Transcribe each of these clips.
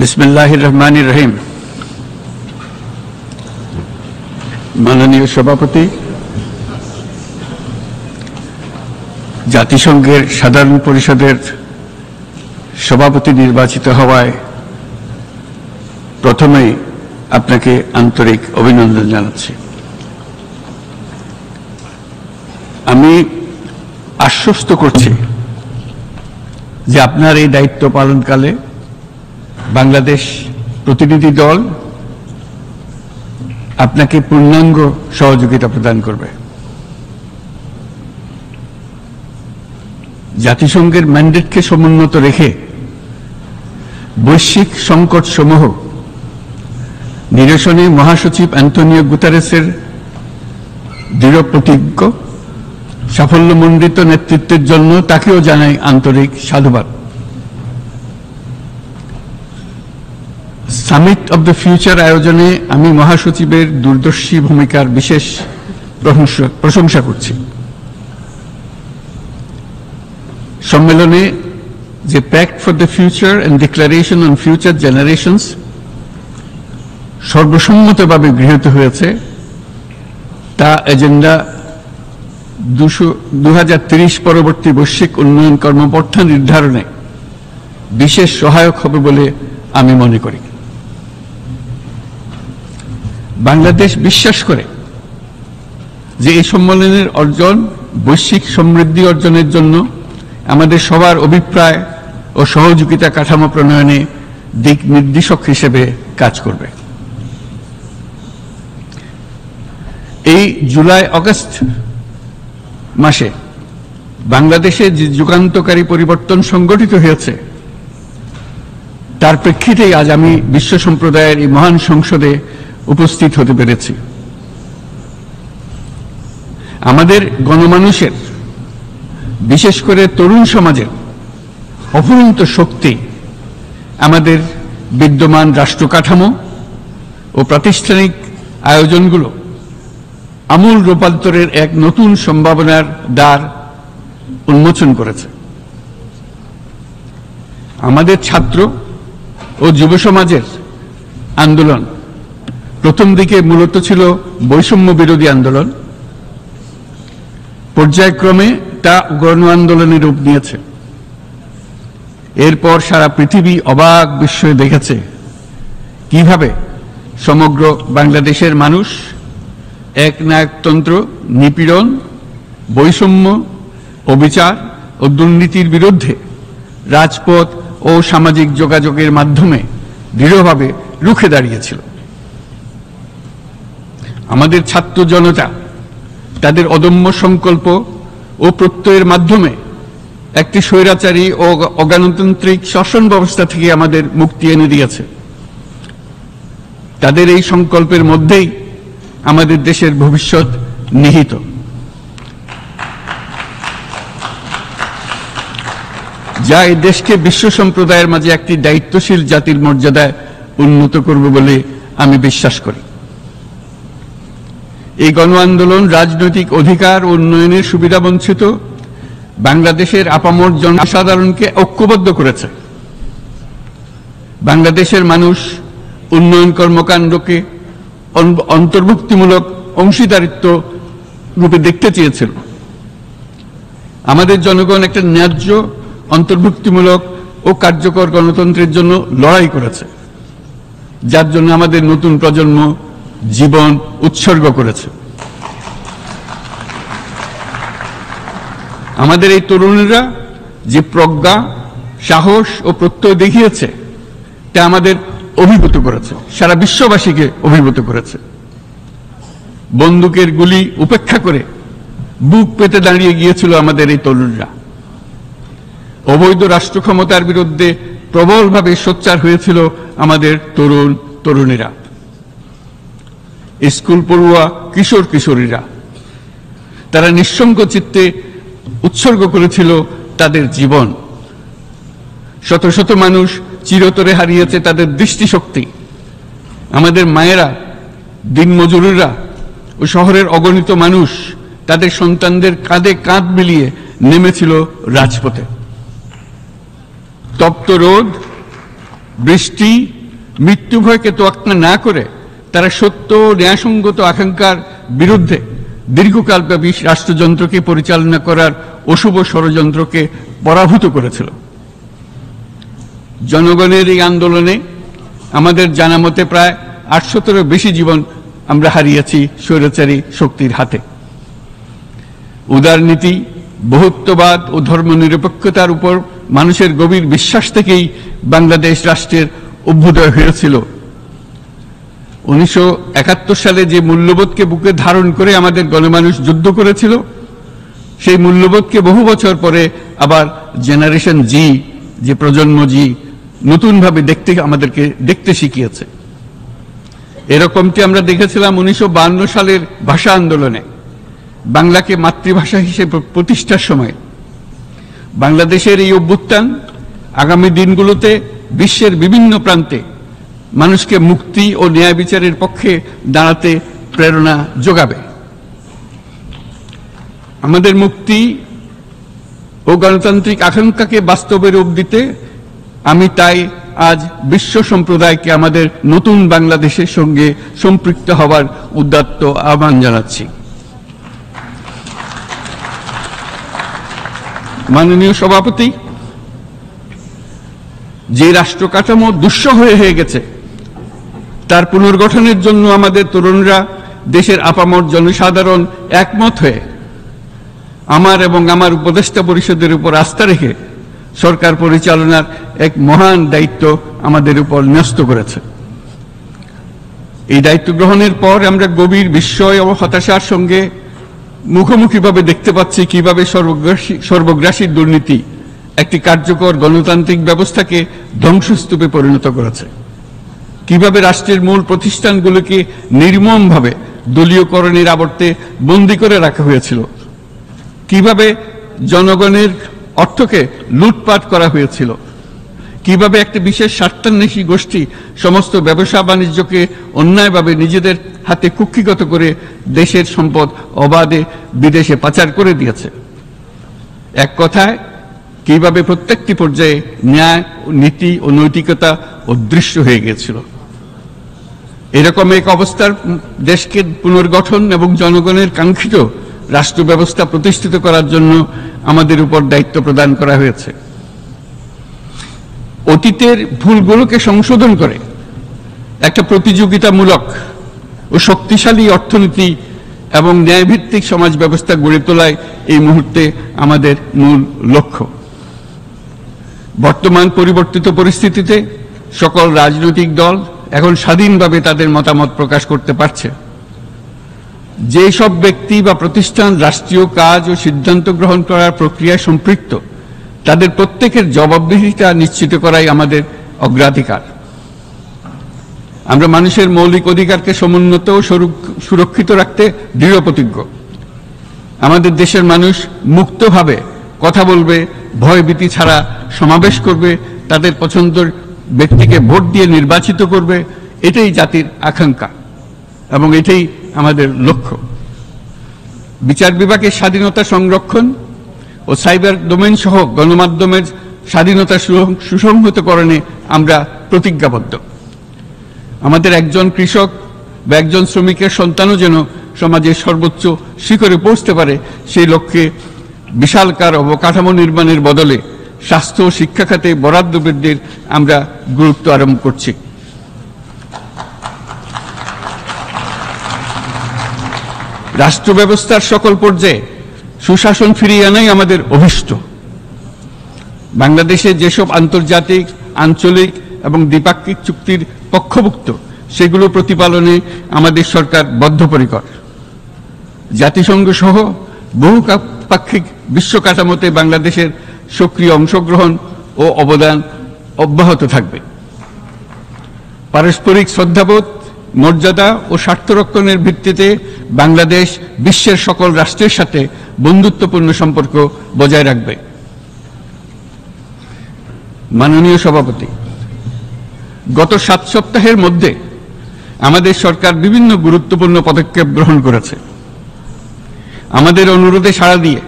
बिस्मिल्लाहिर रहमानिर रहीम। माननीय सभापति, জাতিসংঘের সাধারণ পরিষদের সভাপতি নির্বাচিত হওয়ায় প্রথমেই আপনাকে আন্তরিক অভিনন্দন জানাচ্ছি। আমি আশ্বস্ত করছি যে আপনার এই দায়িত্ব পালনকালে বাংলাদেশ প্রতিনিধি দল আপনাকে পূর্ণাঙ্গ সহযোগিতা প্রদান করবে। জাতিসংঘের ম্যান্ডেটকে সমুন্নত রেখে বৈশ্বিক সংকট সমূহ নিরসনে মহাসচিব অ্যান্টোনিও গুতেরেসের দৃঢ় প্রতিজ্ঞ সাফল্যমণ্ডিত নেতৃত্বের জন্য তাকেও জানাই আন্তরিক সাধুবাদ। সামিট অব দ্য ফিউচার আয়োজনে আমি মহাসচিবের দূরদর্শী ভূমিকার বিশেষ প্রশংসা করছি। সম্মেলনে যে pact for the future and declaration on future generations সর্বসম্মতভাবে গৃহীত হয়েছে, তা এজেন্ডা 2030 পরবর্তী বৈশ্বিক উন্নয়ন কর্মপন্থা নির্ধারণে বিশেষ সহায়ক হবে বলে আমি মনে করি। বাংলাদেশ বিশ্বাস করে যে এই সম্মেলনের অর্জন বৈশ্বিক সমৃদ্ধি অর্জনের জন্য আমাদের সবার অভিপ্রায় ও সহযোগিতা কাঠামো প্রণয়নে দিক নির্দেশক হিসেবে কাজ করবে। এই জুলাই আগস্ট মাসে বাংলাদেশে যে যুগান্তকারী পরিবর্তন সংগঠিত হয়েছে তার প্রেক্ষিতেই আজ আমি বিশ্ব সম্প্রদায়ের এই মহান সংসদে উপস্থিত হতে পেরেছি। আমাদের গণমানুষের, বিশেষ করে তরুণ সমাজের অফুরন্ত শক্তি আমাদের বিদ্যমান রাষ্ট্র কাঠামো ও প্রাতিষ্ঠানিক আয়োজনগুলো আমূল রূপান্তরের এক নতুন সম্ভাবনার দ্বার উন্মোচন করেছে। আমাদের ছাত্র ও যুব সমাজের আন্দোলন প্রথম দিকে মূলত ছিল বৈষম্য বিরোধী আন্দোলন, পর্যায়ক্রমে তা গণ আন্দোলনের রূপ নিয়েছে। এরপর সারা পৃথিবী অবাক বিস্ময়ে দেখেছে কিভাবে সমগ্র বাংলাদেশের মানুষ একনায়কতন্ত্র, নিপীড়ন, বৈষম্য, অবিচার ও দুর্নীতির বিরুদ্ধে রাজপথ ও সামাজিক যোগাযোগের মাধ্যমে দৃঢ়ভাবে রুখে দাঁড়িয়েছিল। আমাদের ছাত্র জনতা তাদের অদম্য সংকল্প ও প্রত্যয়ের মাধ্যমে একটি স্বৈরাচারী ও অগণতান্ত্রিক শাসন ব্যবস্থা থেকে আমাদের মুক্তি এনে দিয়েছে। তাদের এই সংকল্পের মধ্যেই আমাদের দেশের ভবিষ্যৎ নিহিত। যা এই দেশকে বিশ্ব সম্প্রদায়ের মাঝে একটি দায়িত্বশীল জাতির মর্যাদায় উন্নত করবে বলে আমি বিশ্বাস করি। এই গণ আন্দোলন রাজনৈতিক অধিকার ও উন্নয়নের সুবিধা বঞ্চিত বাংলাদেশের আপামর জনসাধারণকে ঐক্যবদ্ধ করেছে। বাংলাদেশের মানুষ উন্নয়ন কর্মকাণ্ডকে অন্তর্ভুক্তিমূলক অংশীদারিত্ব রূপে দেখতে চেয়েছিল। আমাদের জনগণ একটা ন্যায্য, অন্তর্ভুক্তিমূলক ও কার্যকর গণতন্ত্রের জন্য লড়াই করেছে, যার জন্য আমাদের নতুন প্রজন্ম জীবন উৎসর্গ করেছে। আমাদের এই তরুণীরা যে প্রজ্ঞা, সাহস ও প্রত্যয় দেখিয়েছে তা আমাদের অভিভূত করেছে, সারা বিশ্ববাসীকে অভিভূত করেছে। বন্দুকের গুলি উপেক্ষা করে বুক পেতে দাঁড়িয়ে গিয়েছিল আমাদের এই তরুণরা। অবৈধ রাষ্ট্র ক্ষমতার বিরুদ্ধে প্রবলভাবে সোচ্চার হয়েছিল আমাদের তরুণ তরুণীরা, স্কুল পড়ুয়া কিশোর কিশোরীরা। তারা নিঃসঙ্গ চিত্তে উৎসর্গ করেছিল তাদের জীবন। শত শত মানুষ চিরতরে হারিয়েছে তাদের দৃষ্টিশক্তি। আমাদের মায়েরা, দিনমজুররা ও শহরের অগণিত মানুষ তাদের সন্তানদের কাঁধে কাঁধ মিলিয়ে নেমেছিল রাজপথে। তপ্ত রোদ বৃষ্টি, মৃত্যু ভয়কে তোয়াক্কা না করে তারা সত্য ন্যায়সঙ্গত আকাঙ্ক্ষার বিরুদ্ধে দীর্ঘকালব্যাপী রাষ্ট্রযন্ত্রকে পরিচালনা করার অশুভ ষড়যন্ত্রকে পরাভূত করেছিল। জনগণের এই আন্দোলনে আমাদের জানা মতে প্রায় 800-এরও বেশি জীবন আমরা হারিয়েছি স্বৈরাচারী শক্তির হাতে। উদারনীতি, বহুত্ববাদ ও ধর্মনিরপেক্ষতার উপর মানুষের গভীর বিশ্বাস থেকেই বাংলাদেশ রাষ্ট্রের অভ্যুদয় হয়েছিল। 1971 সালে যে মূল্যবোধকে বুকে ধারণ করে আমাদের গণমানুষ যুদ্ধ করেছিল, সেই মূল্যবোধকে বহু বছর পরে আবার জেনারেশন জি, যে প্রজন্ম জি, নতুনভাবে আমাদেরকে দেখতে শিখিয়েছে। এরকমটি আমরা দেখেছিলাম 1952 সালের ভাষা আন্দোলনে, বাংলাকে মাতৃভাষা হিসেবে প্রতিষ্ঠার সময়। বাংলাদেশের এই অভ্যুত্থান আগামী দিনগুলোতে বিশ্বের বিভিন্ন প্রান্তে মানুষকে মুক্তি ও ন্যায় বিচারের পক্ষে দাঁড়াতে প্রেরণা যোগাবে। আমাদের মুক্তি ও গণতান্ত্রিক আকাঙ্ক্ষাকে বাস্তবে রূপ দিতে আমি তাই আজ বিশ্ব সম্প্রদায়কে আমাদের নতুন বাংলাদেশের সঙ্গে সম্পৃক্ত হওয়ার উদাত্ত আহ্বান জানাচ্ছি। মাননীয় সভাপতি, যে রাষ্ট্র কাঠামো দুঃসহ হয়ে গেছে তার পুনর্গঠনের জন্য আমাদের তরুণরা, দেশের আপামর জনসাধারণ একমত হয়ে আমার এবং আমার উপদেষ্টা পরিষদের উপর আস্থা রেখে সরকার পরিচালনার এক মহান দায়িত্ব আমাদের উপর ন্যস্ত করেছে। এই দায়িত্ব গ্রহণের পর আমরা গভীর বিস্ময় ও হতাশার সঙ্গে মুখোমুখিভাবে দেখতে পাচ্ছি কিভাবে সর্বগ্রাসী দুর্নীতি একটি কার্যকর গণতান্ত্রিক ব্যবস্থাকে ধ্বংসস্তূপে পরিণত করেছে, কিভাবে রাষ্ট্রের মূল প্রতিষ্ঠানগুলোকে নির্মমভাবে দলীয়করণের আবর্তে বন্দী করে রাখা হয়েছিল, কিভাবে জনগণের অর্থকে লুটপাট করা হয়েছিল, কিভাবে একটি বিশেষ স্বার্থান্বেষী গোষ্ঠী সমস্ত ব্যবসা বাণিজ্যকে অন্যায়ভাবে নিজেদের হাতে কুক্ষিগত করে দেশের সম্পদ অবাধে বিদেশে পাচার করে দিয়েছে। এক কথায়, কিভাবে প্রত্যেকটি পর্যায়ে ন্যায়, নীতি ও নৈতিকতা অদৃশ্য হয়ে গিয়েছিল। এরকম এক অবস্থার দেশকে পুনর্গঠন এবং জনগণের কাঙ্ক্ষিত রাষ্ট্র ব্যবস্থা প্রতিষ্ঠিত করার জন্য আমাদের উপর দায়িত্ব প্রদান করা হয়েছে। অতীতের ভুলগুলোকে সংশোধন করে একটা প্রতিযোগিতামূলক ও শক্তিশালী অর্থনীতি এবং ন্যায়ভিত্তিক সমাজ ব্যবস্থা গড়ে তোলাই এই মুহূর্তে আমাদের মূল লক্ষ্য। বর্তমান পরিবর্তিত পরিস্থিতিতে সকল রাজনৈতিক দল এখন স্বাধীনভাবে তাদের মতামত প্রকাশ করতে পারছে। যে সব ব্যক্তি বা প্রতিষ্ঠান রাষ্ট্রীয় কাজ ও সিদ্ধান্ত গ্রহণ করার প্রক্রিয়ায় সম্পৃক্ত, তাদের প্রত্যেকের জবাবদিহিতা নিশ্চিত করাই আমাদের অগ্রাধিকার। আমরা মানুষের মৌলিক অধিকারকে সমুন্নত ও সুরক্ষিত রাখতে দৃঢ় প্রতিজ্ঞ। আমাদের দেশের মানুষ মুক্তভাবে কথা বলবে, ভয়ভীতি ছাড়া সমাবেশ করবে, তাদের পছন্দের ব্যক্তিকে ভোট দিয়ে নির্বাচিত করবে, এটাই জাতির আকাঙ্ক্ষা এবং এটাই আমাদের লক্ষ্য। বিচার বিভাগের স্বাধীনতা সংরক্ষণ ও সাইবার ডোমেইন সহ গণমাধ্যমের স্বাধীনতা সুসংহতকরণে আমরা প্রতিজ্ঞাবদ্ধ। আমাদের একজন কৃষক বা একজন শ্রমিকের সন্তানও যেন সমাজের সর্বোচ্চ শিখরে পৌঁছতে পারে, সেই লক্ষ্যে বিশালকার অবকাঠামো নির্মাণের বদলে স্বাস্থ্য ও শিক্ষা খাতে বরাদ্দ বৃদ্ধির আমরা গুরুত্ব আরোপ করছি। রাষ্ট্র ব্যবস্থার সকল পর্যায়ে সুশাসন ফিরিয়ে আনাই আমাদের অভীষ্ট। বাংলাদেশে যেসব আন্তর্জাতিক, আঞ্চলিক এবং দ্বিপাক্ষিক চুক্তির পক্ষভুক্ত, সেগুলো প্রতিপালনে আমাদের সরকার বদ্ধপরিকর। জাতিসংঘ সহ বহুপাক্ষিক বিশ্ব কাঠামোতে বাংলাদেশের সক্রিয় অংশগ্রহণ ও অবদান অব্যাহত থাকবে। পারস্পরিক শ্রদ্ধাবোধ, মর্যাদা ও স্বার্থ রক্ষণের ভিত্তিতে বাংলাদেশ বিশ্বের সকল রাষ্ট্রের সাথে বন্ধুত্বপূর্ণ সম্পর্ক বজায় রাখবে। মাননীয় সভাপতি, গত 7 সপ্তাহের মধ্যে আমাদের সরকার বিভিন্ন গুরুত্বপূর্ণ পদক্ষেপ গ্রহণ করেছে। আমাদের অনুরোধে সাড়া দিয়ে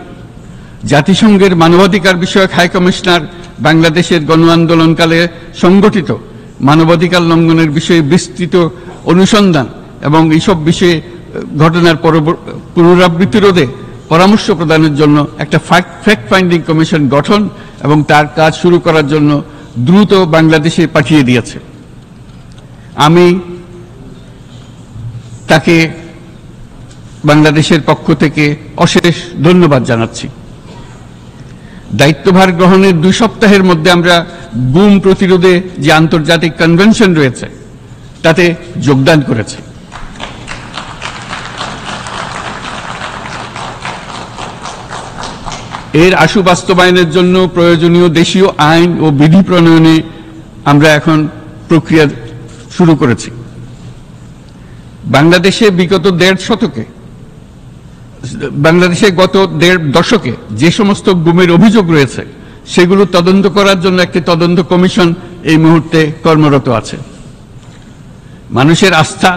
জাতিসংঘের মানবাধিকার বিষয়ক হাই কমিশনার বাংলাদেশের গণ আন্দোলনকালে সংগঠিত মানবাধিকার লঙ্ঘনের বিষয়ে বিস্তৃত অনুসন্ধান এবং এইসব বিষয়ে ঘটনার পুনরাবৃত্তি রোধে পরামর্শ প্রদানের জন্য একটা ফ্যাক্ট ফাইন্ডিং কমিশন গঠন এবং তার কাজ শুরু করার জন্য দ্রুত বাংলাদেশে পাঠিয়ে দিয়েছে। আমি তাকে বাংলাদেশের পক্ষ থেকে অশেষ ধন্যবাদ জানাচ্ছি। দায়িত্বভার গ্রহণের 2 সপ্তাহের মধ্যে আমরা গুম প্রতিরোধে যে আন্তর্জাতিক কনভেনশন রয়েছে তাতে যোগদান করেছি। এর আশু বাস্তবায়নের জন্য প্রয়োজনীয় দেশীয় আইন ও বিধি প্রণয়নে আমরা এখন প্রক্রিয়া শুরু করেছি। বাংলাদেশে গত 1.5 দশকে যে সমস্ত গুমের অভিযোগ রয়েছে সেগুলো তদন্ত করার জন্য একটি তদন্ত কমিশন এই মুহূর্তে কর্মরত আছে। মানুষের আস্থা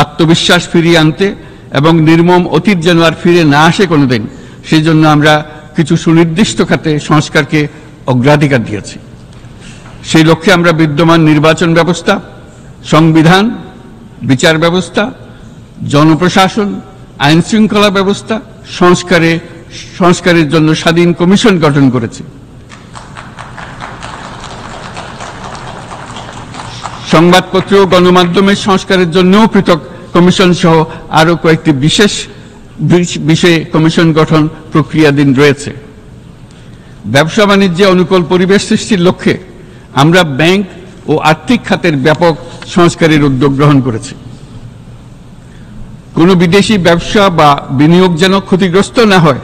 আত্মবিশ্বাস ফিরিয়ে আনতে এবং নির্মম অতীত যেন আর ফিরে না আসে কোনোদিন, সেই জন্য আমরা কিছু সুনির্দিষ্ট খাতে সংস্কারকে অগ্রাধিকার দিয়েছি। সেই লক্ষ্যে আমরা বিদ্যমান নির্বাচন ব্যবস্থা, সংবিধান, বিচার ব্যবস্থা, জনপ্রশাসন, আইন শৃঙ্খলা ব্যবস্থা সংস্কারের জন্য স্বাধীন কমিশন গঠন করেছি। সংবাদপত্র ও গণমাধ্যমের সংস্কারের জন্যও পৃথক কমিশন সহ আরো কয়েকটি বিশেষ বিষয়ে কমিশন গঠন প্রক্রিয়াধীন রয়েছে। ব্যবসা বাণিজ্যে অনুকূল পরিবেশ সৃষ্টির লক্ষ্যে আমরা ব্যাংক ও আর্থিক খাতের ব্যাপক সংস্কারের উদ্যোগ গ্রহণ করেছি। কোনো বিদেশি ব্যবসা বা বিনিয়োগ যেন ক্ষতিগ্রস্ত না হয়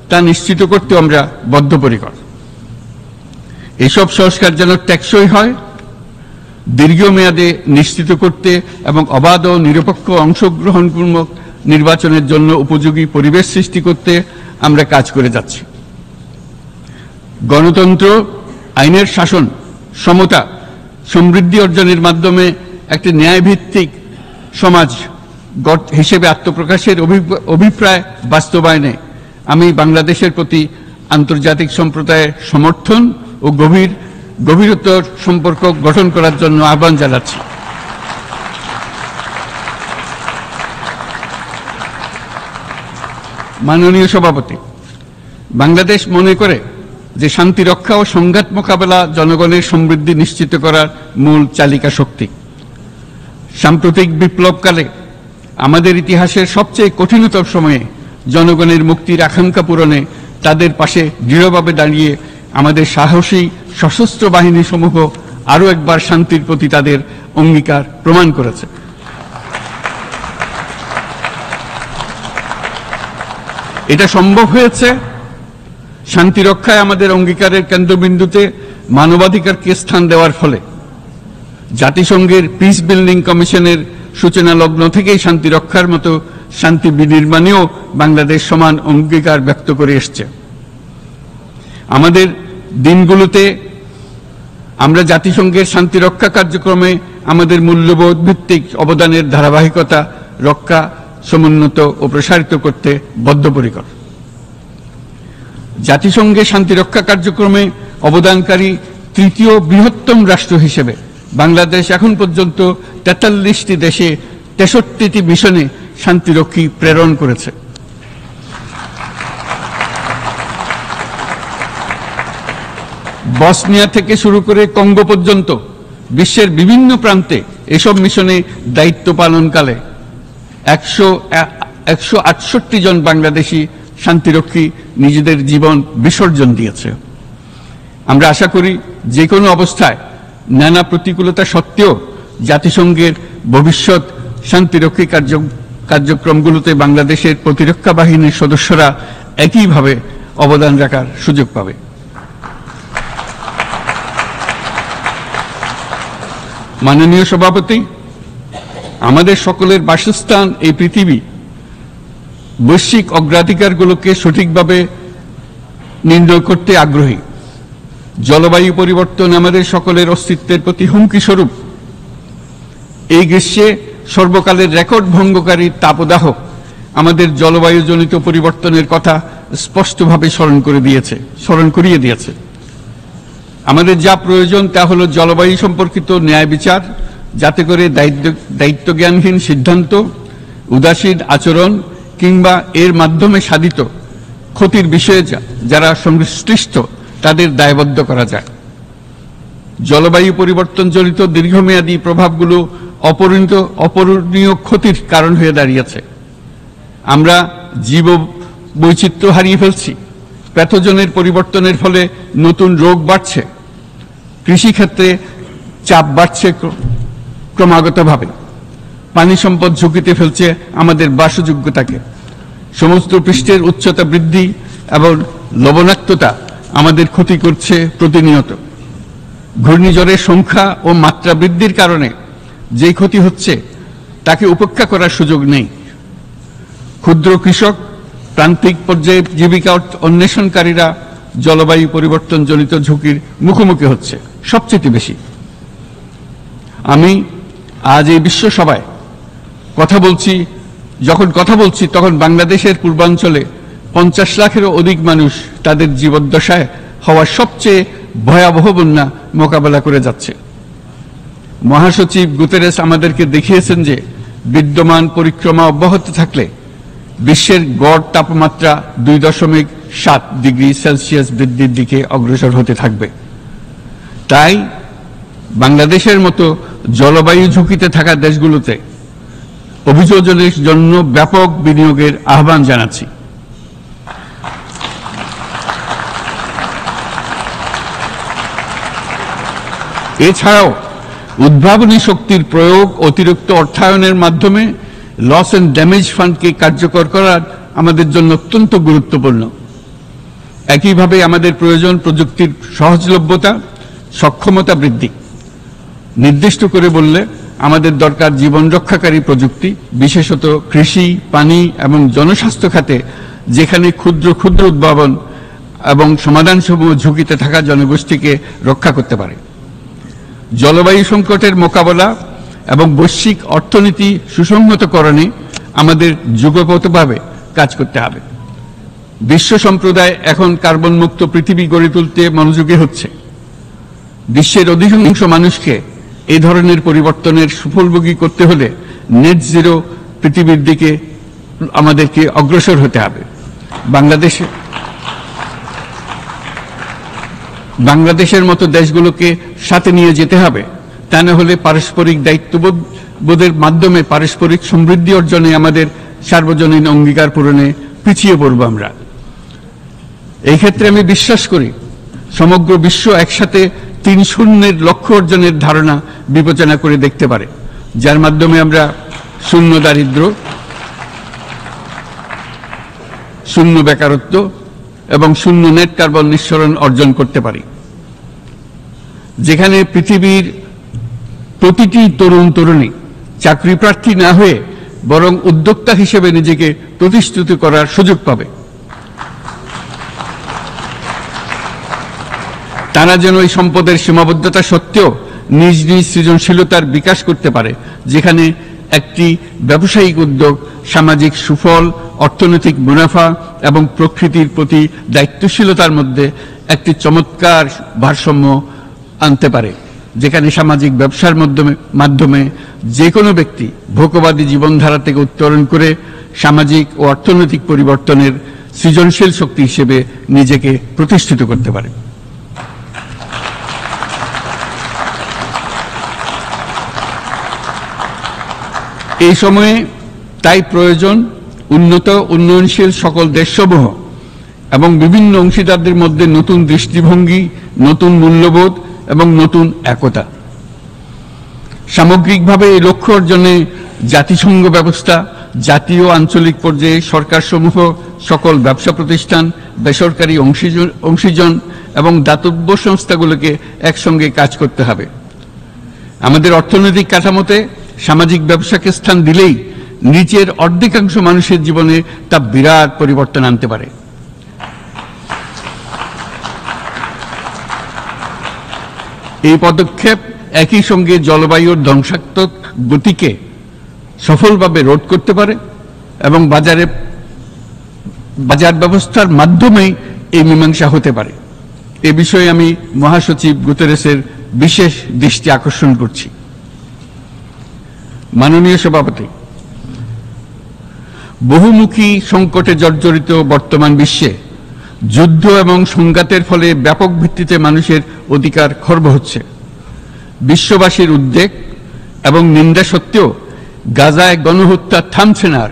তা নিশ্চিত করতে আমরা বদ্ধপরিকর। এসব সংস্কার যেন টেকসই হয়, দীর্ঘমেয়াদে নিশ্চিত করতে এবং অবাধ ও নিরপেক্ষ অংশগ্রহণমূলক নির্বাচনের জন্য উপযোগী পরিবেশ সৃষ্টি করতে আমরা কাজ করে যাচ্ছি। গণতন্ত্র, আইনের শাসন, সমতা, সমৃদ্ধি অর্জনের মাধ্যমে একটি ন্যায়ভিত্তিক সমাজ হিসেবে আত্মপ্রকাশের অভিপ্রায় বাস্তবায়নে আমি বাংলাদেশের প্রতি আন্তর্জাতিক সম্প্রদায়ের সমর্থন ও গভীরতর সম্পর্ক গঠন করার জন্য আহ্বান জানাচ্ছি। মাননীয় সভাপতি, বাংলাদেশ মনে করে যে শান্তি রক্ষা ও সংঘাত মোকাবেলা জনগণের সমৃদ্ধি নিশ্চিত করার মূল চালিকা শক্তি। সাম্প্রতিক বিপ্লবকালে আমাদের ইতিহাসের সবচেয়ে কঠিনতম সময়ে জনগণের মুক্তির আকাঙ্ক্ষা পূরণে তাদের পাশে দৃঢ়ভাবে দাঁড়িয়ে আমাদের সাহসী সশস্ত্র বাহিনী সমূহ আরও একবার শান্তির প্রতি তাদের অঙ্গীকার প্রমাণ করেছে। এটা সম্ভব হয়েছে শান্তি রক্ষায় আমাদের অঙ্গীকারের কেন্দ্রবিন্দুতে মানবাধিকারকে স্থান দেওয়ার ফলে। জাতিসংঘের পিস বিল্ডিং কমিশনের সূচনা লগ্ন থেকেই শান্তি রক্ষার মতো শান্তি বিনির্মাণেও বাংলাদেশ সমান অঙ্গীকার ব্যক্ত করে এসছে। আমাদের দিনগুলোতে আমরা জাতিসংঘের শান্তি রক্ষা কার্যক্রমে আমাদের মূল্যবোধ ভিত্তিক অবদানের ধারাবাহিকতা রক্ষা, সমুন্নত ও প্রসারিত করতে বদ্ধপরিকর। জাতিসংঘের শান্তিরক্ষা কার্যক্রমে অবদানকারী তৃতীয় বৃহত্তম রাষ্ট্র হিসেবে বাংলাদেশ এখন পর্যন্ত 43টি দেশে 63টি মিশনে শান্তিরক্ষী প্রেরণ করেছে। বসনিয়া থেকে শুরু করে কঙ্গো পর্যন্ত বিশ্বের বিভিন্ন প্রান্তে এসব মিশনে দায়িত্ব পালনকালে 168 জন বাংলাদেশি শান্তিরক্ষী নিজেদের জীবন বিসর্জন দিয়েছে। আমরা আশা করি যে কোনো অবস্থায় নানা প্রতিকূলতা সত্ত্বেও জাতিসংঘের ভবিষ্যৎ শান্তিরক্ষী কার্যক্রমগুলোতে বাংলাদেশের প্রতিরক্ষা বাহিনীর সদস্যরা একইভাবে অবদান রাখার সুযোগ পাবে। মাননীয় সভাপতি, আমাদের সকলের বাসস্থান এই পৃথিবী বৈশ্বিক অগ্রাধিকারগুলোকে সঠিকভাবে নির্ণয় করতে আগ্রহী। জলবায়ু পরিবর্তন আমাদের সকলের অস্তিত্বের প্রতি হুমকি স্বরূপ। এই গ্রীষ্মে সর্বকালের রেকর্ড ভঙ্গকারী তাপদাহ আমাদের জলবায়ুজনিত পরিবর্তনের কথা স্পষ্টভাবে স্মরণ করিয়ে দিয়েছে। আমাদের যা প্রয়োজন তা হলো জলবায়ু সম্পর্কিত ন্যায় বিচার, যাতে করে দায়িত্বজ্ঞানহীন সিদ্ধান্ত, উদাসীন আচরণ কিংবা এর মাধ্যমে সাধিত ক্ষতির বিষয়ে যারা সংশ্লিষ্ট তাদের দায়বদ্ধ করা যায়। জলবায়ু পরিবর্তনজনিত দীর্ঘমেয়াদী প্রভাবগুলো অপূরণীয় ক্ষতির কারণ হয়ে দাঁড়িয়েছে। আমরা জীব বৈচিত্র্য হারিয়ে ফেলছি, প্যাথোজেনের পরিবর্তনের ফলে নতুন রোগ বাড়ছে, কৃষিক্ষেত্রে চাপ বাড়ছে ক্রমাগতভাবে, পানি সম্পদ ঝুঁকিতে ফেলছে আমাদের বাসযোগ্যতাকে, সমুদ্র পৃষ্ঠের উচ্চতা বৃদ্ধি এবং লবণাক্ততা আমাদের ক্ষতি করছে প্রতিনিয়ত। ঘূর্ণিঝড়ের সংখ্যা ও মাত্রা বৃদ্ধির কারণে যে ক্ষতি হচ্ছে তাকে উপেক্ষা করার সুযোগ নেই। ক্ষুদ্র কৃষক, প্রান্তিক পর্যায়ে জীবিকা অন্বেষণকারীরা জলবায়ু পরিবর্তনজনিত ঝুঁকির মুখোমুখি হচ্ছে সবচেয়ে বেশি। আমি আজ এই বিশ্ব সভায় যখন কথা বলছি তখন বাংলাদেশের পূর্বাঞ্চলে 50 লাখেরও অধিক মানুষ তাদের জীবদ্দশায় হওয়া সবচেয়ে ভয়াবহ বন্যা মোকাবেলা করে যাচ্ছে। মহাসচিব গুতেরেস আমাদেরকে দেখিয়েছেন যে বিদ্যমান পরিক্রমা অব্যাহত থাকলে বিশ্বের গড় তাপমাত্রা 2.7 ডিগ্রি সেলসিয়াস বৃদ্ধির দিকে অগ্রসর হতে থাকবে। তাই বাংলাদেশের মতো জলবায়ু ঝুঁকিতে থাকা দেশগুলোতে অভিযোজনের জন্য ব্যাপক বিনিয়োগের আহ্বান জানাচ্ছি। এছাড়াও উদ্ভাবনী শক্তির প্রয়োগ, অতিরিক্ত অর্থায়নের মাধ্যমে লস এন্ড ড্যামেজ ফান্ডকে কার্যকর করা আমাদের জন্য অত্যন্ত গুরুত্বপূর্ণ। একইভাবে আমাদের প্রয়োজন প্রযুক্তির সহজলভ্যতা, সক্ষমতা বৃদ্ধি। নির্দিষ্ট করে বললে আমাদের দরকার জীবন রক্ষাকারী প্রযুক্তি, বিশেষত কৃষি, পানি এবং জনস্বাস্থ্য খাতে, যেখানে ক্ষুদ্র ক্ষুদ্র উদ্ভাবন এবং সমাধানসমূহ ঝুঁকিতে থাকা জনগোষ্ঠীকে রক্ষা করতে পারে। জলবায়ু সংকটের মোকাবেলা এবং বৈশ্বিক অর্থনীতি সুসংহতকরণে আমাদের যুগপথভাবে কাজ করতে হবে। বিশ্ব সম্প্রদায় এখন কার্বন মুক্ত পৃথিবী গড়ে তুলতে মনোযোগী হচ্ছে। বিশ্বের অধিকাংশ মানুষকে এই ধরনের পরিবর্তনের সুফলভোগী করতে হলে নেট জিরো পৃথিবীর দিকে আমাদেরকে অগ্রসর হতে হবে। বাংলাদেশের মতো দেশগুলোকে সাথে নিয়ে যেতে হবে। তা না হলে পারস্পরিক দায়িত্ববোধের মাধ্যমে পারস্পরিক সমৃদ্ধি অর্জনে আমাদের সার্বজনীন অঙ্গীকার পূরণে পিছিয়ে পড়ব আমরা। এই ক্ষেত্রে আমি বিশ্বাস করি সমগ্র বিশ্ব একসাথে 3-0 লক্ষ্য অর্জনের ধারণা বিবেচনা করে দেখতে পারে, যার মাধ্যমে আমরা শূন্য দারিদ্র্য, শূন্য বেকারত্ব এবং শূন্য নেট কার্বন নিঃসরণ অর্জন করতে পারি। যেখানে পৃথিবীর প্রতিটি তরুণ তরুণী চাকরি প্রার্থী না হয়ে বরং উদ্যোক্তা হিসেবে নিজেকে প্রতিষ্ঠিত করার সুযোগ পাবে। তারা যেন এই সম্পদের সীমাবদ্ধতা সত্ত্বেও নিজ নিজ সৃজনশীলতার বিকাশ করতে পারে, যেখানে একটি ব্যবসায়িক উদ্যোগ সামাজিক সুফল, অর্থনৈতিক মুনাফা এবং প্রকৃতির প্রতি দায়িত্বশীলতার মধ্যে একটি চমৎকার ভারসাম্য আনতে পারে, যেখানে সামাজিক ব্যবসার মাধ্যমে যে কোনো ব্যক্তি ভোগবাদী জীবনধারা থেকে উত্তরণ করে সামাজিক ও অর্থনৈতিক পরিবর্তনের সৃজনশীল শক্তি হিসেবে নিজেকে প্রতিষ্ঠিত করতে পারে। এই সময়ে তাই প্রয়োজন উন্নত উন্নয়নশীল সকল দেশসমূহ এবং বিভিন্ন অংশীদারদের মধ্যে নতুন দৃষ্টিভঙ্গি, নতুন মূল্যবোধ এবং নতুন একতা। সামগ্রিকভাবে এই লক্ষ্য অর্জনে জাতিসংঘ ব্যবস্থা, জাতীয় আঞ্চলিক পর্যায়ে সরকারসমূহ, সকল ব্যবসা প্রতিষ্ঠান, বেসরকারি অংশীজন এবং দাতব্য সংস্থাগুলোকে একসঙ্গে কাজ করতে হবে। আমাদের অর্থনৈতিক কাঠামোতে সামাজিক ব্যবসাকে স্থান দিলেই নিচের অর্ধেকাংশ মানুষের জীবনে তা বিরাট পরিবর্তন আনতে পারে। এই পদক্ষেপ একই সঙ্গে জলবায়ুর ধ্বংসাত্মক গতিকে সফলভাবে রোধ করতে পারে এবং বাজার ব্যবস্থার মাধ্যমেই এই মীমাংসা হতে পারে। এ বিষয়ে আমি মহাসচিব গুতেরেসের বিশেষ দৃষ্টি আকর্ষণ করছি। মাননীয় সভাপতি, বহুমুখী সংকটে জর্জরিত বর্তমান বিশ্বে যুদ্ধ এবং সংঘাতের ফলে ব্যাপক ভিত্তিতে মানুষের অধিকার খর্ব হচ্ছে। বিশ্ববাসীর উদ্বেগ এবং নিন্দা সত্ত্বেও গাজায় গণহত্যা থামছে না।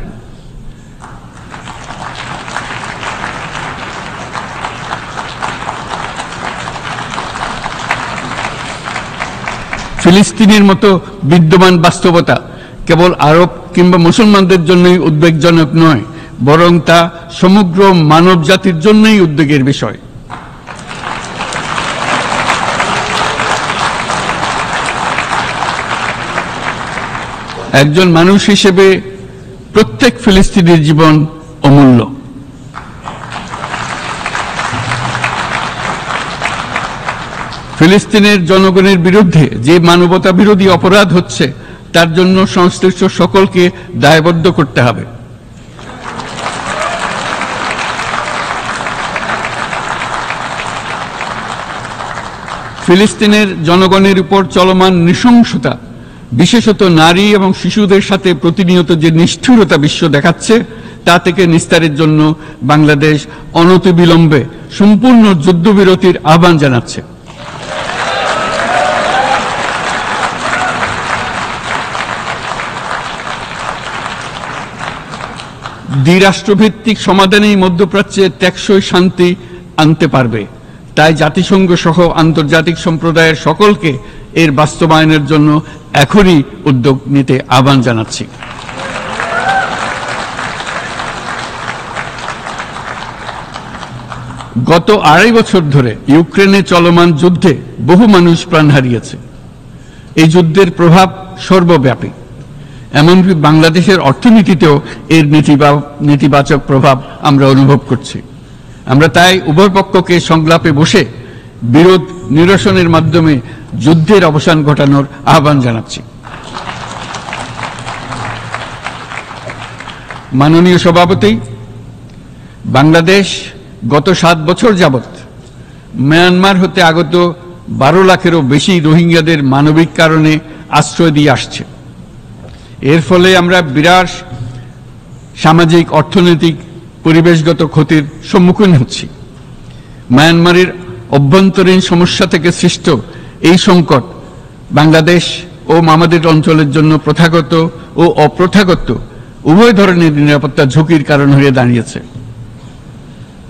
ফিলিস্তিনের মতো বিদ্যমান বাস্তবতা কেবল আরব কিংবা মুসলমানদের জন্যই উদ্বেগজনক নয়, বরং তা সমগ্র মানব জাতির জন্যই উদ্বেগের বিষয়। একজন মানুষ হিসেবে প্রত্যেক ফিলিস্তিনির জীবন অমূল্য। ফিলিস্তিনের জনগণের বিরুদ্ধে যে মানবতা বিরোধী অপরাধ হচ্ছে তার জন্য সংশ্লিষ্ট সকলকে দায়বদ্ধ করতে হবে। ফিলিস্তিনের জনগণের উপর চলমান নৃশংসতা, বিশেষত নারী এবং শিশুদের সাথে প্রতিনিয়ত যে নিষ্ঠুরতা বিশ্ব দেখাচ্ছে, তা থেকে নিস্তারের জন্য বাংলাদেশ অনতিবিলম্বে সম্পূর্ণ যুদ্ধবিরতির আহ্বান জানাচ্ছে। দ্বিরাষ্ট্রভিত্তিক সমাধানেই মধ্যপ্রাচ্যে টেকসই শান্তি আনতে পারবে। তাই জাতিসংঘ সহ আন্তর্জাতিক সম্প্রদায়ের সকলকে এর বাস্তবায়নের জন্য এখনই উদ্যোগ নিতে আহ্বান জানাচ্ছি। গত 2.5 বছর ধরে ইউক্রেনে চলমান যুদ্ধে বহু মানুষ প্রাণ হারিয়েছে। এই যুদ্ধের প্রভাব সর্বব্যাপী, এমনকি বাংলাদেশের অর্থনীতিতেও এর নেতিবাচক প্রভাব আমরা অনুভব করছি। আমরা তাই উভয় পক্ষকে সংলাপে বসে বিরোধ নিরসনের মাধ্যমে যুদ্ধের অবসান ঘটানোর আহ্বান জানাচ্ছি। মাননীয় সভাপতি, বাংলাদেশ গত 7 বছর যাবৎ মিয়ানমার হতে আগত 12 লাখেরও বেশি রোহিঙ্গাদের মানবিক কারণে আশ্রয় দিয়ে আসছে। এর ফলে আমরা বিরাট সামাজিক, অর্থনৈতিক, পরিবেশগত ক্ষতির সম্মুখীন হচ্ছি। মিয়ানমারের অভ্যন্তরীণ সমস্যা থেকে সৃষ্ট এই সংকট বাংলাদেশ ও আমাদের অঞ্চলের জন্য প্রথাগত ও অপ্রথাগত উভয় ধরনের নিরাপত্তা ঝুঁকির কারণ হয়ে দাঁড়িয়েছে।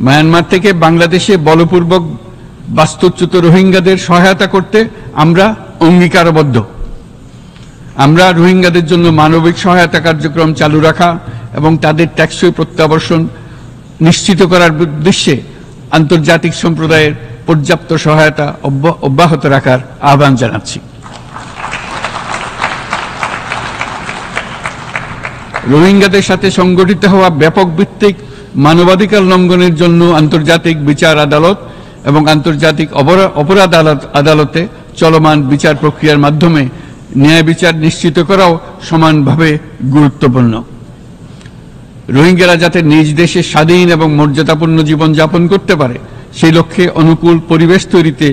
মিয়ানমার থেকে বাংলাদেশে বলপূর্বক বাস্তুচ্যুত রোহিঙ্গাদের সহায়তা করতে আমরা অঙ্গীকারবদ্ধ। আমরা রোহিঙ্গাদের জন্য মানবিক সহায়তা কার্যক্রম চালু রাখা এবং তাদের টেকসই প্রত্যাবর্তন নিশ্চিত করার উদ্দেশ্যে আন্তর্জাতিক সম্প্রদায়ের পর্যাপ্ত সহায়তা অব্যাহত রাখার আহ্বান জানাচ্ছি। রোহিঙ্গাদের সাথে সংগঠিত হওয়া ব্যাপক ভিত্তিক মানবাধিকার লঙ্ঘনের জন্য আন্তর্জাতিক বিচার আদালত এবং আন্তর্জাতিক অপরাধ আদালতে চলমান বিচার প্রক্রিয়ার মাধ্যমে ন্যায় বিচার নিশ্চিত করাও সমানভাবে গুরুত্বপূর্ণ। রোহিঙ্গারা যাতে নিজ দেশে স্বাধীন এবং মর্যাদাপূর্ণ জীবন যাপন করতে পারে, সেই লক্ষ্যে অনুকূল পরিবেশ তৈরিতে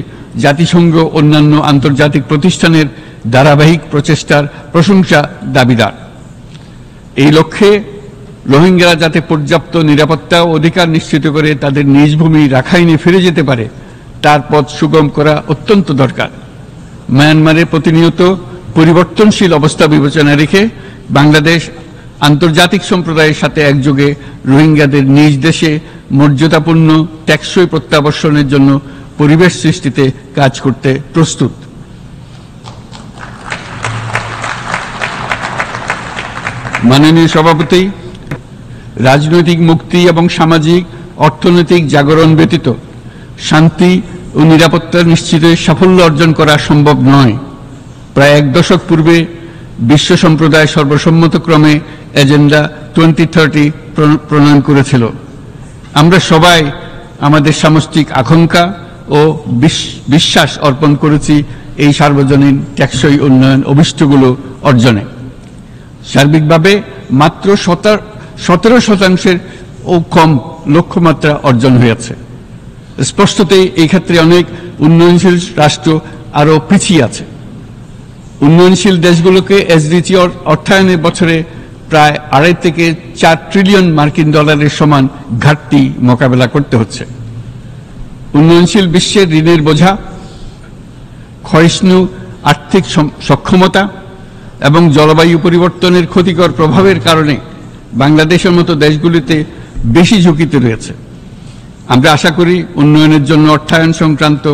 জাতিসংঘ অন্যান্য আন্তর্জাতিক প্রতিষ্ঠানের ধারাবাহিক প্রচেষ্টার প্রশংসা দাবিদার। এই লক্ষ্যে রোহিঙ্গারা যাতে পর্যাপ্ত নিরাপত্তা ও অধিকার নিশ্চিত করে তাদের নিজ ভূমি রাখাইনে ফিরে যেতে পারে, তার পথ সুগম করা অত্যন্ত দরকার। মিয়ানমারে প্রতিনিয়ত পরিবর্তনশীল অবস্থা বিবেচনা রেখে বাংলাদেশ আন্তর্জাতিক সম্প্রদায়ের সাথে একযোগে রোহিঙ্গাদের নিজ দেশে মর্যাদাপূর্ণ টেকসই প্রত্যাবর্তনের জন্য পরিবেশ সৃষ্টিতে কাজ করতে প্রস্তুত। মাননীয় সভাপতি, রাজনৈতিক মুক্তি এবং সামাজিক অর্থনৈতিক জাগরণ ব্যতীত শান্তি ও নিরাপত্তা নিশ্চিতে সাফল্য অর্জন করা সম্ভব নয়। প্রায় 1 দশক পূর্বে বিশ্ব সম্প্রদায় সর্বসম্মতক্রমে এজেন্ডা 2030 প্রণয়ন করেছিল। আমরা সবাই আমাদের সামষ্টিক আকাঙ্ক্ষা ও বিশ্বাস অর্পণ করেছি এই সার্বজনীন টেকসই উন্নয়ন অভিষ্টগুলো অর্জনে। সার্বিকভাবে মাত্র 17% ও কম লক্ষ্যমাত্রা অর্জন হয়েছে। স্পষ্টতই এই ক্ষেত্রে অনেক উন্নয়নশীল রাষ্ট্র আরও পিছিয়ে আছে। উন্নয়নশীল দেশগুলোকে এসডিজি অর্থায়নের বছরে প্রায় 2.5 থেকে 4 ট্রিলিয়ন মার্কিন ডলারের সমান ঘাটতি মোকাবেলা করতে হচ্ছে। উন্নয়নশীল বিশ্বের ঋণের বোঝা, ক্ষয়িষ্ণু আর্থিক সক্ষমতা এবং জলবায়ু পরিবর্তনের ক্ষতিকর প্রভাবের কারণে বাংলাদেশের মতো দেশগুলিতে বেশি ঝুঁকিতে রয়েছে। আমরা আশা করি উন্নয়নের জন্য অর্থায়ন সংক্রান্ত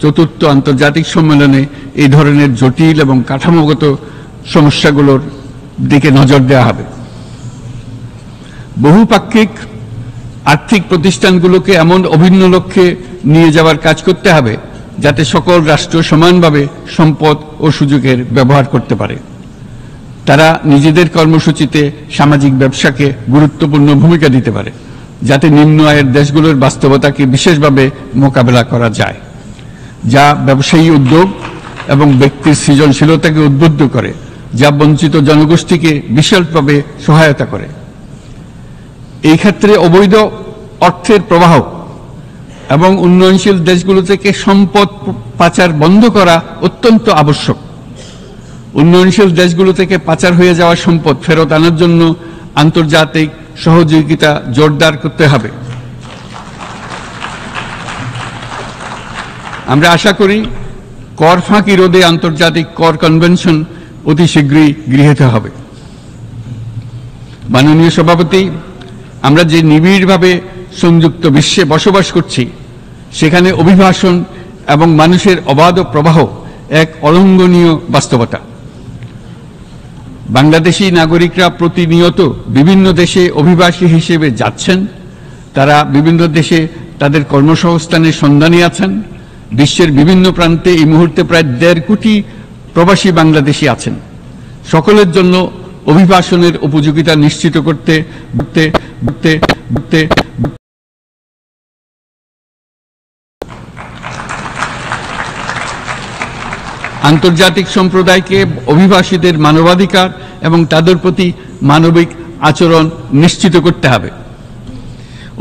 চতুর্থ আন্তর্জাতিক সম্মেলনে এই ধরনের জটিল এবং কাঠামোগত সমস্যাগুলোর দিকে নজর দেওয়া হবে। বহুপাক্ষিক আর্থিক প্রতিষ্ঠানগুলোকে এমন অভিন্ন লক্ষ্যে নিয়ে যাওয়ার কাজ করতে হবে যাতে সকল রাষ্ট্র সমানভাবে সম্পদ ও সুযোগের ব্যবহার করতে পারে। তারা নিজেদের কর্মসূচিতে সামাজিক ব্যবসাকে গুরুত্বপূর্ণ ভূমিকা দিতে পারে, যাতে নিম্ন আয়ের দেশগুলোর বাস্তবতাকে বিশেষভাবে মোকাবেলা করা যায়, যা ব্যবসায়ী উদ্যোগ এবং ব্যক্তির সৃজনশীলতাকে উদ্বুদ্ধ করে, যা বঞ্চিত জনগোষ্ঠীকে বিশালভাবে সহায়তা করে। এই ক্ষেত্রে অবৈধ অর্থের প্রবাহ এবং উন্নয়নশীল দেশগুলো থেকে সম্পদ পাচার বন্ধ করা অত্যন্ত আবশ্যক। উন্নয়নশীল দেশগুলো থেকে পাচার হয়ে যাওয়া সম্পদ ফেরত আনার জন্য আন্তর্জাতিক সহযোগিতা জোরদার করতে হবে। আমরা আশা করি কর ফাঁকি রোধে আন্তর্জাতিক কর কনভেনশন অতি শীঘ্রই গৃহীত হবে। মাননীয় সভাপতি, আমরা যে নিবিড়ভাবে সংযুক্ত বিশ্বে বসবাস করছি, সেখানে অভিবাসন এবং মানুষের অবাধ প্রবাহ এক অলঙ্ঘনীয় বাস্তবতা। বাংলাদেশি নাগরিকরা প্রতিনিয়ত বিভিন্ন দেশে অভিবাসী হিসেবে যাচ্ছেন। তারা বিভিন্ন দেশে তাদের কর্মসংস্থানের সন্ধানে আছেন। বিশ্বের বিভিন্ন প্রান্তে এই মুহূর্তে প্রায় 1.5 কোটি প্রবাসী বাংলাদেশি আছেন। সকলের জন্য অভিবাসনের উপযোগিতা নিশ্চিত করতে আন্তর্জাতিক সম্প্রদায়কে অভিবাসীদের মানবাধিকার এবং তাদের প্রতি মানবিক আচরণ নিশ্চিত করতে হবে।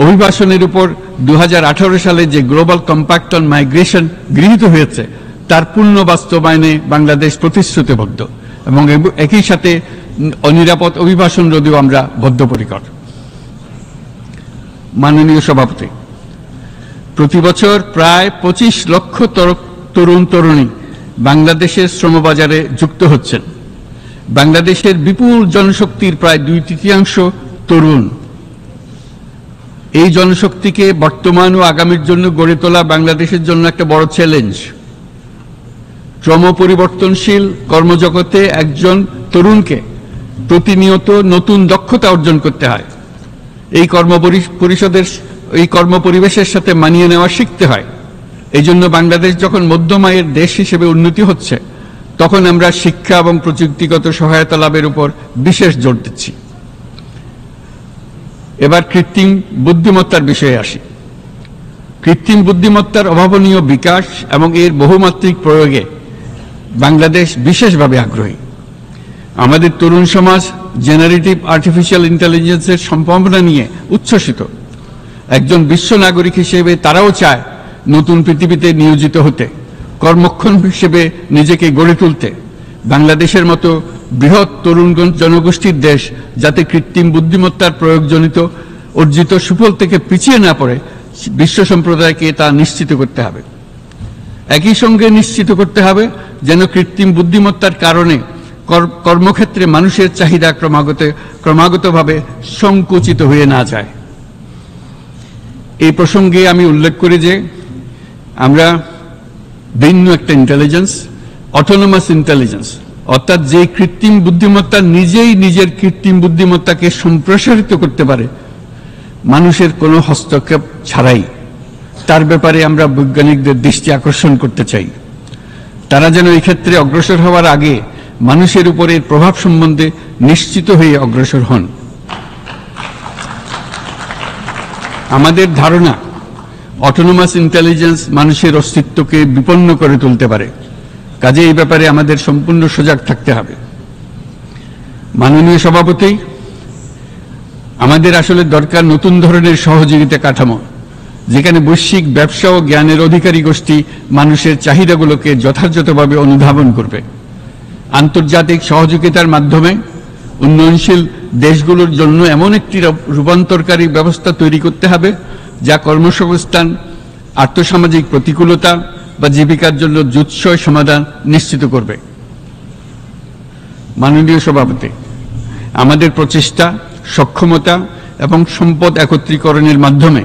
অভিবাসনের উপর 2018 সালে যে গ্লোবাল কম্প্যাক্ট অন মাইগ্রেশন গৃহীত হয়েছে, তার পূর্ণ বাস্তবায়নে বাংলাদেশ প্রতিশ্রুতিবদ্ধ এবং একই সাথে অনিরাপদ অভিবাসন রোধেও আমরা বদ্ধপরিকর। মাননীয় সভাপতি, প্রতি বছর প্রায় 25 লক্ষ তরুণ তরুণী বাংলাদেশের শ্রমবাজারে যুক্ত হচ্ছেন। বাংলাদেশের বিপুল জনশক্তির প্রায় 2/3 তরুণ। এই জনশক্তিকে বর্তমান ও আগামীর জন্য গড়ে তোলা বাংলাদেশের জন্য একটা বড় চ্যালেঞ্জ। ক্রমপরিবর্তনশীল কর্মজগতে একজন তরুণকে প্রতিনিয়ত নতুন দক্ষতা অর্জন করতে হয়। এই কর্মপরিবেশের সাথে মানিয়ে নেওয়া শিখতে হয়। এই জন্য বাংলাদেশ যখন মধ্যম আয়ের দেশ হিসেবে উন্নতি হচ্ছে, তখন আমরা শিক্ষা এবং প্রযুক্তিগত সহায়তা লাভের উপর বিশেষ জোর দিচ্ছি। এবার কৃত্রিম বুদ্ধিমত্তার বিষয়ে আসি। কৃত্রিম বুদ্ধিমত্তার অভাবনীয় বিকাশ এবং এর বহুমাত্রিক প্রয়োগে বাংলাদেশ বিশেষভাবে আগ্রহী। আমাদের তরুণ সমাজ জেনারেটিভ আর্টিফিশিয়াল ইন্টেলিজেন্সের সম্ভাবনা নিয়ে উচ্ছ্বসিত। একজন বিশ্ব নাগরিক হিসেবে তারাও চায় নতুন পৃথিবীতে নিয়োজিত হতে, কর্মক্ষম হিসেবে নিজেকে গড়ে তুলতে। বাংলাদেশের মতো বৃহৎ তরুণ জনগোষ্ঠীর দেশ যাতে কৃত্রিম বুদ্ধিমত্তার প্রয়োগজনিত অর্জিত সুফল থেকে পিছিয়ে না পড়ে, বিশ্ব সম্প্রদায়কে তা নিশ্চিত করতে হবে। একই সঙ্গে নিশ্চিত করতে হবে যেন কৃত্রিম বুদ্ধিমত্তার কারণে কর্মক্ষেত্রে মানুষের চাহিদা ক্রমাগতভাবে সংকুচিত হয়ে না যায়। এই প্রসঙ্গে আমি উল্লেখ করি যে আমরা ভিন্ন একটা ইন্টেলিজেন্স, অটোনোমাস ইন্টেলিজেন্স, অর্থাৎ যে কৃত্রিম বুদ্ধিমত্তা নিজেই নিজের কৃত্রিম বুদ্ধিমত্তাকে সম্প্রসারিত করতে পারে মানুষের কোনো হস্তক্ষেপ ছাড়াই, তার ব্যাপারে আমরা বৈজ্ঞানিকদের দৃষ্টি আকর্ষণ করতে চাই। তারা যেন এই ক্ষেত্রে অগ্রসর হওয়ার আগে মানুষের উপরে প্রভাব সম্বন্ধে নিশ্চিত হয়ে অগ্রসর হন। আমাদের ধারণা অটোনোমাস ইন্টেলিজেন্স মানুষের অস্তিত্বকে বিপন্ন করে তুলতে পারে, কাজে এই ব্যাপারে আমাদের সম্পূর্ণ সজাগ থাকতে হবে। মাননীয় সভাপতি, আমাদের আসলে দরকার নতুন ধরনের সহযোগিতা কাঠামো, যেখানে বৈশ্বিক ব্যবসা ও জ্ঞানের অধিকারী গোষ্ঠী মানুষের চাহিদাগুলোকে যথাযথভাবে অনুধাবন করবে। আন্তর্জাতিক সহযোগিতার মাধ্যমে উন্নয়নশীল দেশগুলোর জন্য এমন একটি রূপান্তরকারী ব্যবস্থা তৈরি করতে হবে যা কর্মসংস্থান, আর্থসামাজিক প্রতিকূলতা বা জীবিকার জন্য যুৎসয় সমাধান নিশ্চিত করবে। মাননীয় সভাপতি, আমাদের প্রচেষ্টা, সক্ষমতা এবং সম্পদ একত্রীকরণের মাধ্যমে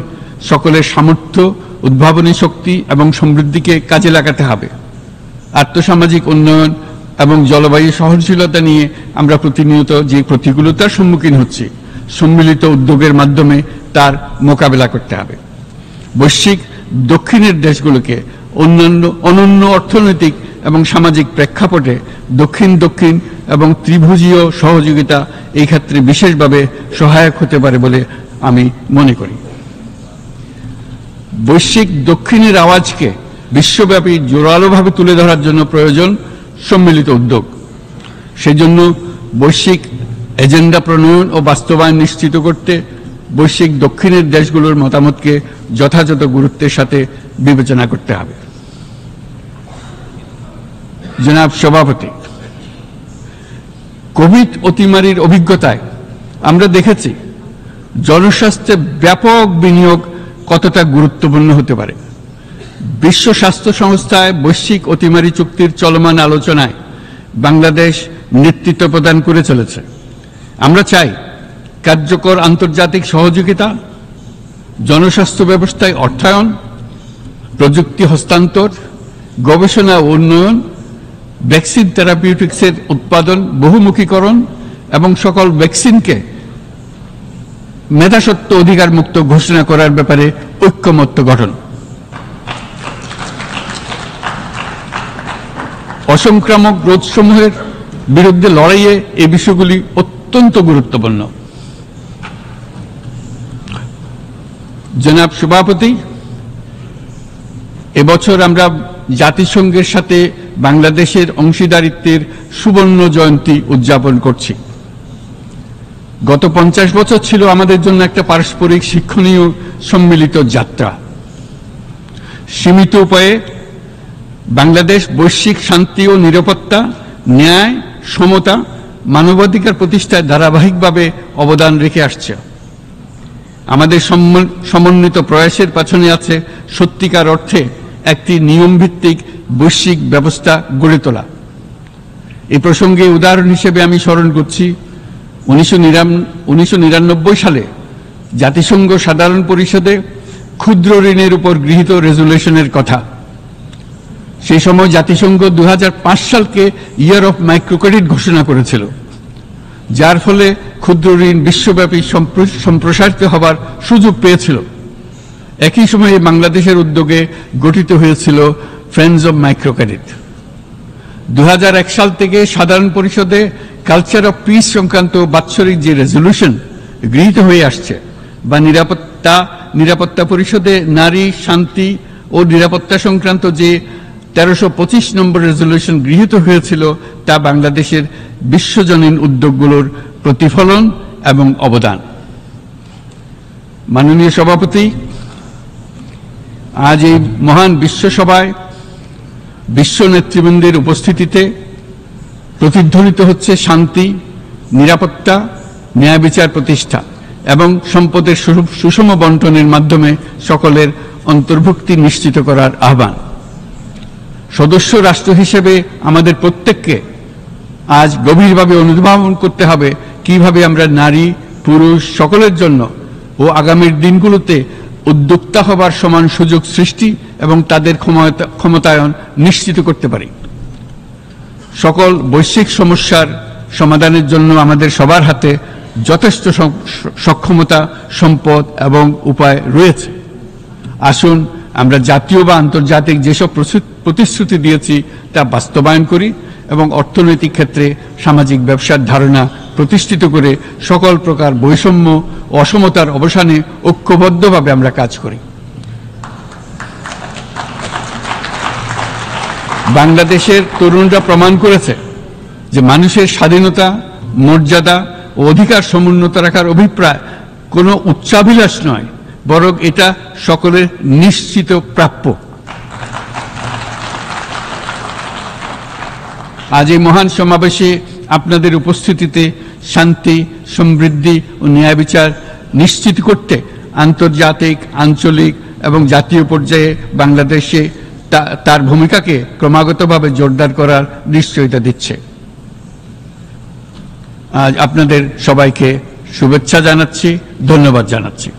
সকলের সামর্থ্য, উদ্ভাবনী শক্তি এবং সমৃদ্ধিকে কাজে লাগাতে হবে। আর্থসামাজিক উন্নয়ন এবং জলবায়ু সহনশীলতা নিয়ে আমরা প্রতিনিয়ত যে প্রতিকূলতার সম্মুখীন হচ্ছি, সম্মিলিত উদ্যোগের মাধ্যমে তার মোকাবেলা করতে হবে। বৈশ্বিক দক্ষিণের দেশগুলোকে অনন্য অর্থনৈতিক এবং সামাজিক প্রেক্ষাপটে দক্ষিণ দক্ষিণ এবং ত্রিভুজীয় সহযোগিতা এই ক্ষেত্রে বিশেষভাবে সহায়ক হতে পারে বলে আমি মনে করি। বৈশ্বিক দক্ষিণের আওয়াজকে বিশ্বব্যাপী জোরালোভাবে তুলে ধরার জন্য প্রয়োজন সম্মিলিত উদ্যোগ। সেজন্য বৈশ্বিক এজেন্ডা প্রণয়ন ও বাস্তবায়ন নিশ্চিত করতে বৈশ্বিক দক্ষিণের দেশগুলোর মতামতকে যথাযথ গুরুত্বের সাথে বিবেচনা করতে হবে। জনাব সভাপতি, কোভিড অতিমারির অভিজ্ঞতায় আমরা দেখেছি জনস্বাস্থ্যে ব্যাপক বিনিয়োগ কতটা গুরুত্বপূর্ণ হতে পারে। বিশ্ব স্বাস্থ্য সংস্থায় বৈশ্বিক অতিমারি চুক্তির চলমান আলোচনায় বাংলাদেশ নেতৃত্ব প্রদান করে চলেছে। আমরা চাই কার্যকর আন্তর্জাতিক সহযোগিতা, জনস্বাস্থ্য ব্যবস্থায় অর্থায়ন, প্রযুক্তি হস্তান্তর, গবেষণা ও উন্নয়ন, ভ্যাকসিন থেরাপিউটিক্সের উৎপাদন, বহুমুখীকরণ এবং সকল ভ্যাকসিনকে মেধাস্বত্ব অধিকার মুক্ত ঘোষণা করার ব্যাপারে ঐক্যমত্য গঠন। অসংক্রামক রোগসমূহের বিরুদ্ধে লড়াইয়ে এই বিষয়গুলি অত্যন্ত গুরুত্বপূর্ণ। জনাব সভাপতি, এবছর আমরা জাতিসংঘের সাথে বাংলাদেশের অংশীদারিত্বের সুবর্ণ জয়ন্তী উদযাপন করছি। গত 50 বছর ছিল আমাদের জন্য একটা পারস্পরিক শিক্ষণীয় সম্মিলিত যাত্রা। সীমিত উপায়ে বাংলাদেশ বৈশ্বিক শান্তি ও নিরাপত্তা, ন্যায়, সমতা, মানবাধিকার প্রতিষ্ঠায় ধারাবাহিকভাবে অবদান রেখে আসছে। আমাদের সমন্বিত প্রয়াসের পেছনে আছে সত্যিকার অর্থে একটি নিয়মভিত্তিক বৈশ্বিক ব্যবস্থা গড়ে তোলা। এই প্রসঙ্গে উদাহরণ হিসেবে আমি স্মরণ করছি 1999 সালে জাতিসংঘ সাধারণ পরিষদে ক্ষুদ্র ঋণের উপর গৃহীত রেজুলেশনের কথা। সেই সময় জাতিসংঘ 2005 সালকে ইয়ার অফ মাইক্রোক্রেডিট ঘোষণা করেছিল, যার ফলে ক্ষুদ্র ঋণ বিশ্বব্যাপী সম্প্রসারিত হবার সুযোগ পেয়েছিল। একই সময়ে বাংলাদেশের উদ্যোগে গঠিত হয়েছিল ফ্রেন্ডস অব মাইক্রোক্রেডিট। 2001 সাল থেকে সাধারণ পরিষদে কালচার অফ পিস সংক্রান্ত বাৎসরিক যে রেজলিউশন গৃহীত হয়ে আসছে, বা নিরাপত্তা পরিষদে নারী, শান্তি ও নিরাপত্তা সংক্রান্ত যে 1325 নম্বর রেজলিউশন গৃহীত হয়েছিল, তা বাংলাদেশের বিশ্বজনীন উদ্যোগগুলোর প্রতিফলন এবং অবদান। মাননীয় সভাপতি, আজ এই মহান বিশ্বসভায় বিশ্ব নেতৃবৃন্দের উপস্থিতিতে প্রতিধ্বনিত হচ্ছে শান্তি, নিরাপত্তা, ন্যায় বিচার প্রতিষ্ঠা এবং সম্পদের সুষম বন্টনের মাধ্যমে সকলের অন্তর্ভুক্তি নিশ্চিত করার আহ্বান। সদস্য রাষ্ট্র হিসেবে আমাদের প্রত্যেককে আজ গভীরভাবে অনুধাবন করতে হবে কিভাবে আমরা নারী, পুরুষ সকলের জন্য ও আগামীর দিনগুলোতে উদ্যোক্তা হবার সমান সুযোগ সৃষ্টি এবং তাদের ক্ষমতায়ন নিশ্চিত করতে পারি। সকল বৈশ্বিক সমস্যার সমাধানের জন্য আমাদের সবার হাতে যথেষ্ট সক্ষমতা, সম্পদ এবং উপায় রয়েছে। আসুন আমরা জাতীয় বা আন্তর্জাতিক যেসব প্রতিশ্রুতি দিয়েছি তা বাস্তবায়ন করি এবং অর্থনৈতিক ক্ষেত্রে সামাজিক ব্যবসার ধারণা প্রতিষ্ঠিত করে সকল প্রকার বৈষম্য ও অসমতার অবসানে ঐক্যবদ্ধভাবে আমরা কাজ করি। বাংলাদেশের তরুণরা প্রমাণ করেছে যে মানুষের স্বাধীনতা, মর্যাদা ও অধিকার সমুন্নত রাখার অভিপ্রায় কোনো উচ্চাভিলাষ নয়, বরং এটা সকলের নিশ্চিত প্রাপ্য। আজ এই মহান সমাবেশে আপনাদের উপস্থিতিতে শান্তি, সমৃদ্ধি ও ন্যায় বিচার নিশ্চিত করতে আন্তর্জাতিক, আঞ্চলিক এবং জাতীয় পর্যায়ে বাংলাদেশে তার ভূমিকাকে ক্রমাগতভাবে জোরদার করার নিশ্চয়তা দিচ্ছে। আজ আপনাদের সবাইকে শুভেচ্ছা জানাচ্ছি, ধন্যবাদ জানাচ্ছি।